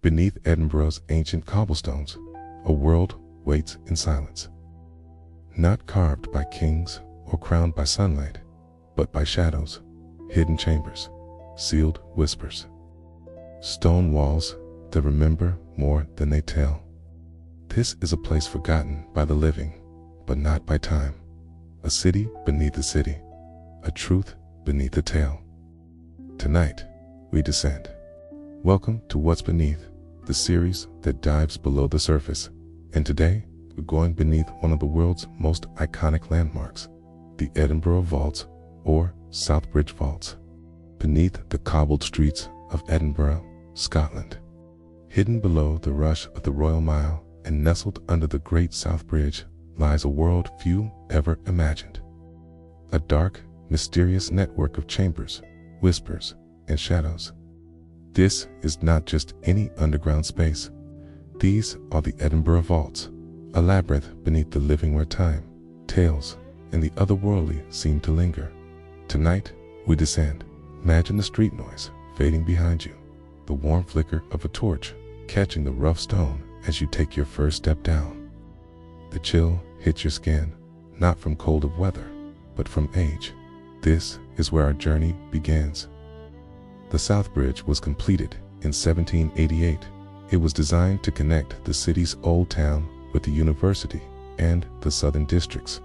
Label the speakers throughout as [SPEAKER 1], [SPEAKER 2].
[SPEAKER 1] Beneath Edinburgh's ancient cobblestones, a world waits in silence. Not carved by kings or crowned by sunlight, but by shadows, hidden chambers, sealed whispers. Stone walls that remember more than they tell. This is a place forgotten by the living, but not by time. A city beneath the city, a truth beneath the tale. Tonight, we descend. Welcome to What's Beneath, the series that dives below the surface. And today, we're going beneath one of the world's most iconic landmarks, the Edinburgh Vaults, or Southbridge Vaults. Beneath the cobbled streets of Edinburgh, Scotland. Hidden below the rush of the Royal Mile and nestled under the Great South Bridge lies a world few ever imagined. A dark, mysterious network of chambers, whispers, and shadows. This is not just any underground space. These are the Edinburgh Vaults, a labyrinth beneath the living where time, tales, and the otherworldly seem to linger. Tonight, we descend. Imagine the street noise fading behind you, the warm flicker of a torch catching the rough stone as you take your first step down. The chill hits your skin, not from cold of weather, but from age. This is where our journey begins. The South Bridge was completed in 1788. It was designed to connect the city's old town with the university and the southern districts.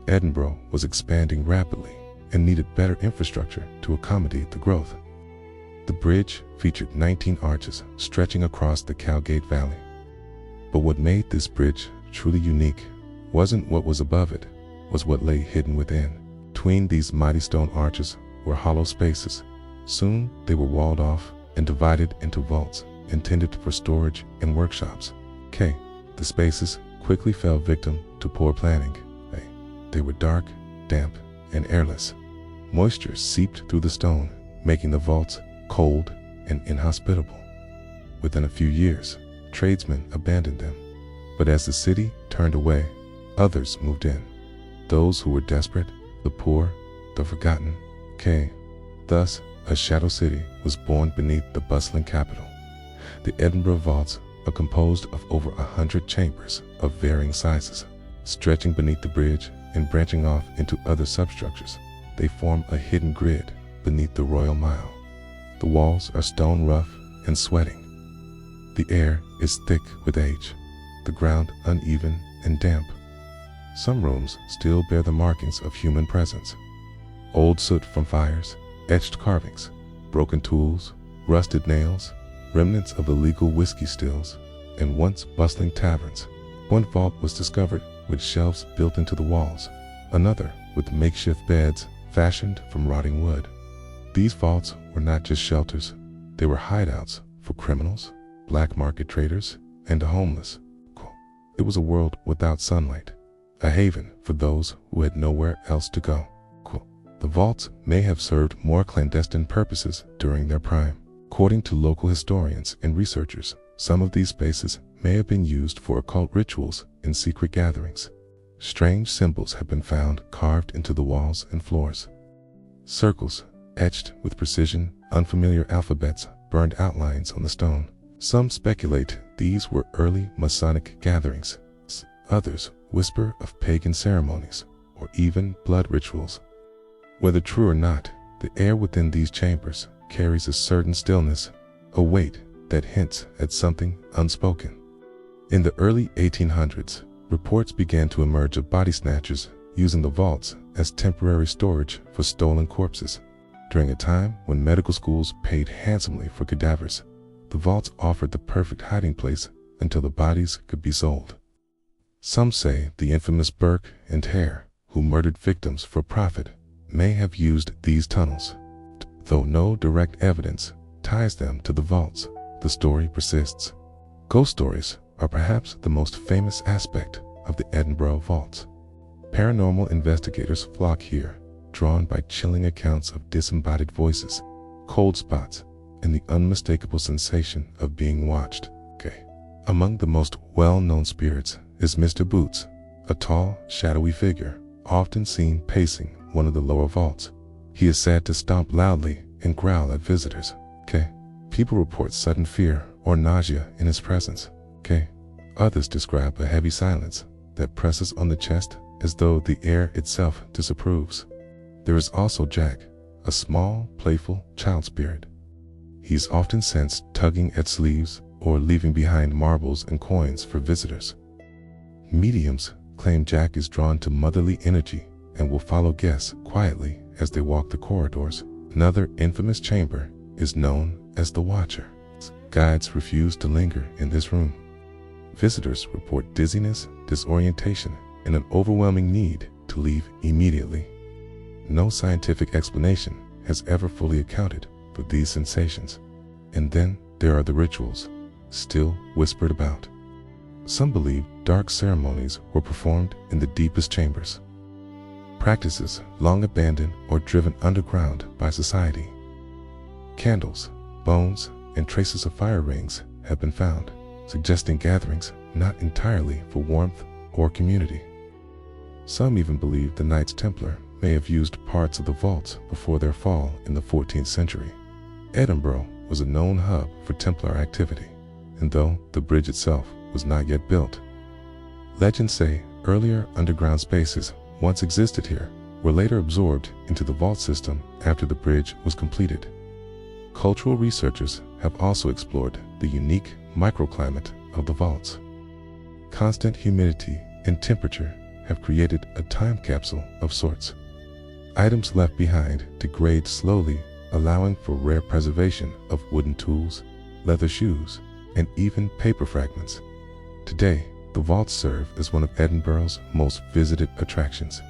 [SPEAKER 1] Edinburgh was expanding rapidly and needed better infrastructure to accommodate the growth. The bridge featured 19 arches stretching across the Cowgate Valley. But what made this bridge truly unique wasn't what was above it, was what lay hidden within. Between these mighty stone arches were hollow spaces. Soon they were walled off and divided into vaults intended for storage and workshops. The spaces quickly fell victim to poor planning. They were dark, damp, and airless. Moisture seeped through the stone, making the vaults cold and inhospitable. Within a few years, tradesmen abandoned them. But as the city turned away, others moved in. Those who were desperate, the poor, the forgotten. Thus, a shadow city was born beneath the bustling capital. The Edinburgh Vaults are composed of over 100 chambers of varying sizes. Stretching beneath the bridge and branching off into other substructures, they form a hidden grid beneath the Royal Mile. The walls are stone rough and sweating. The air is thick with age, the ground uneven and damp. Some rooms still bear the markings of human presence. Old soot from fires, etched carvings, broken tools, rusted nails, remnants of illegal whiskey stills, and once bustling taverns. One vault was discovered with shelves built into the walls, another with makeshift beds fashioned from rotting wood. These vaults were not just shelters, they were hideouts for criminals, black market traders, and the homeless. It was a world without sunlight, a haven for those who had nowhere else to go. The vaults may have served more clandestine purposes during their prime. According to local historians and researchers, some of these spaces may have been used for occult rituals and secret gatherings. Strange symbols have been found carved into the walls and floors. Circles, etched with precision, unfamiliar alphabets, burned outlines on the stone. Some speculate these were early Masonic gatherings. Others whisper of pagan ceremonies or even blood rituals. Whether true or not, the air within these chambers carries a certain stillness, a weight that hints at something unspoken. In the early 1800s, reports began to emerge of body snatchers using the vaults as temporary storage for stolen corpses. During a time when medical schools paid handsomely for cadavers, the vaults offered the perfect hiding place until the bodies could be sold. Some say the infamous Burke and Hare, who murdered victims for profit, may have used these tunnels. Though no direct evidence ties them to the vaults, the story persists. Ghost stories are perhaps the most famous aspect of the Edinburgh Vaults. Paranormal investigators flock here, drawn by chilling accounts of disembodied voices, cold spots, and the unmistakable sensation of being watched. Among the most well-known spirits is Mr. Boots, a tall, shadowy figure, often seen pacing one of the lower vaults. He is said to stomp loudly and growl at visitors. People report sudden fear or nausea in his presence. K. Others describe a heavy silence that presses on the chest as though the air itself disapproves. There is also Jack, a small, playful child spirit. He is often sensed tugging at sleeves or leaving behind marbles and coins for visitors. Mediums claim Jack is drawn to motherly energy and will follow guests quietly as they walk the corridors. Another infamous chamber is known as the Watcher. Guides refuse to linger in this room. Visitors report dizziness, disorientation, and an overwhelming need to leave immediately. No scientific explanation has ever fully accounted for these sensations. And then there are the rituals, still whispered about. Some believe dark ceremonies were performed in the deepest chambers. Practices long abandoned or driven underground by society. Candles, bones, and traces of fire rings have been found, suggesting gatherings not entirely for warmth or community. Some even believe the Knights Templar may have used parts of the vaults before their fall in the 14th century. Edinburgh was a known hub for Templar activity, and though the bridge itself was not yet built, legends say earlier underground spaces once existed here were later absorbed into the vault system after the bridge was completed. Cultural researchers have also explored the unique microclimate of the vaults. Constant humidity and temperature have created a time capsule of sorts. Items left behind degrade slowly, allowing for rare preservation of wooden tools, leather shoes, and even paper fragments. Today, the vaults serve as one of Edinburgh's most visited attractions.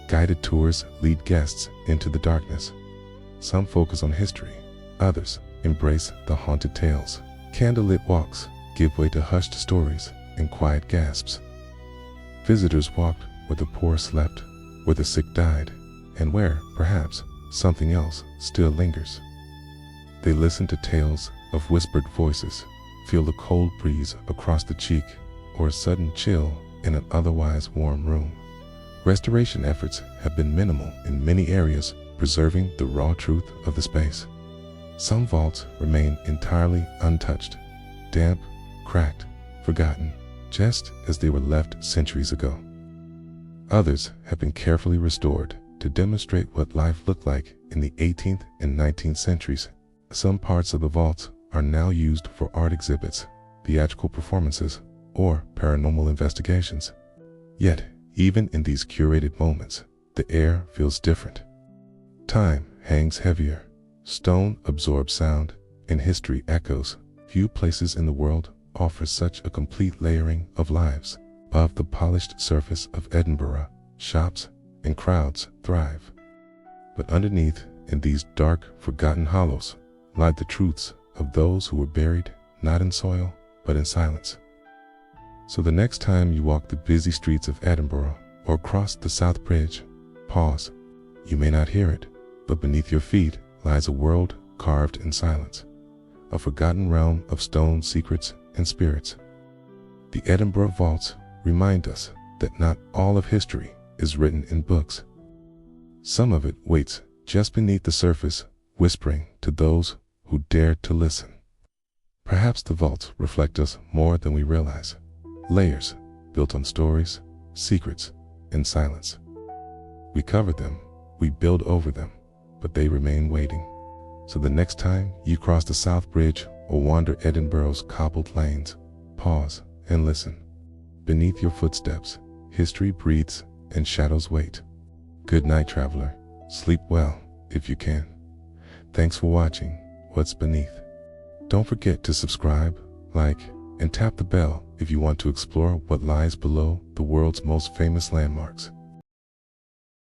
[SPEAKER 1] Guided tours lead guests into the darkness. Some focus on history, others embrace the haunted tales. Candlelit walks give way to hushed stories and quiet gasps. Visitors walked where the poor slept, where the sick died, and where, perhaps, something else still lingers. They listen to tales of whispered voices, feel the cold breeze across the cheek, or a sudden chill in an otherwise warm room. Restoration efforts have been minimal in many areas, preserving the raw truth of the space. Some vaults remain entirely untouched, damp, cracked, forgotten, just as they were left centuries ago. Others have been carefully restored to demonstrate what life looked like in the 18th and 19th centuries. Some parts of the vaults are now used for art exhibits, theatrical performances, or paranormal investigations. Yet, even in these curated moments, the air feels different. Time hangs heavier, stone absorbs sound, and history echoes. Few places in the world offer such a complete layering of lives. Above the polished surface of Edinburgh, shops and crowds thrive. But underneath, in these dark, forgotten hollows, lie the truths of those who were buried not in soil, but in silence. So the next time you walk the busy streets of Edinburgh or cross the South Bridge, pause. You may not hear it, but beneath your feet lies a world carved in silence, a forgotten realm of stone secrets and spirits. The Edinburgh vaults remind us that not all of history is written in books. Some of it waits just beneath the surface, whispering to those who dare to listen. Perhaps the vaults reflect us more than we realize. Layers built on stories, secrets, and silence. We cover them, we build over them, but they remain waiting. So the next time you cross the South Bridge or wander Edinburgh's cobbled lanes, pause and listen. Beneath your footsteps, history breathes and shadows wait. Good night, traveler. Sleep well, if you can. Thanks for watching What's Beneath. Don't forget to subscribe, like, and tap the bell if you want to explore what lies below the world's most famous landmarks.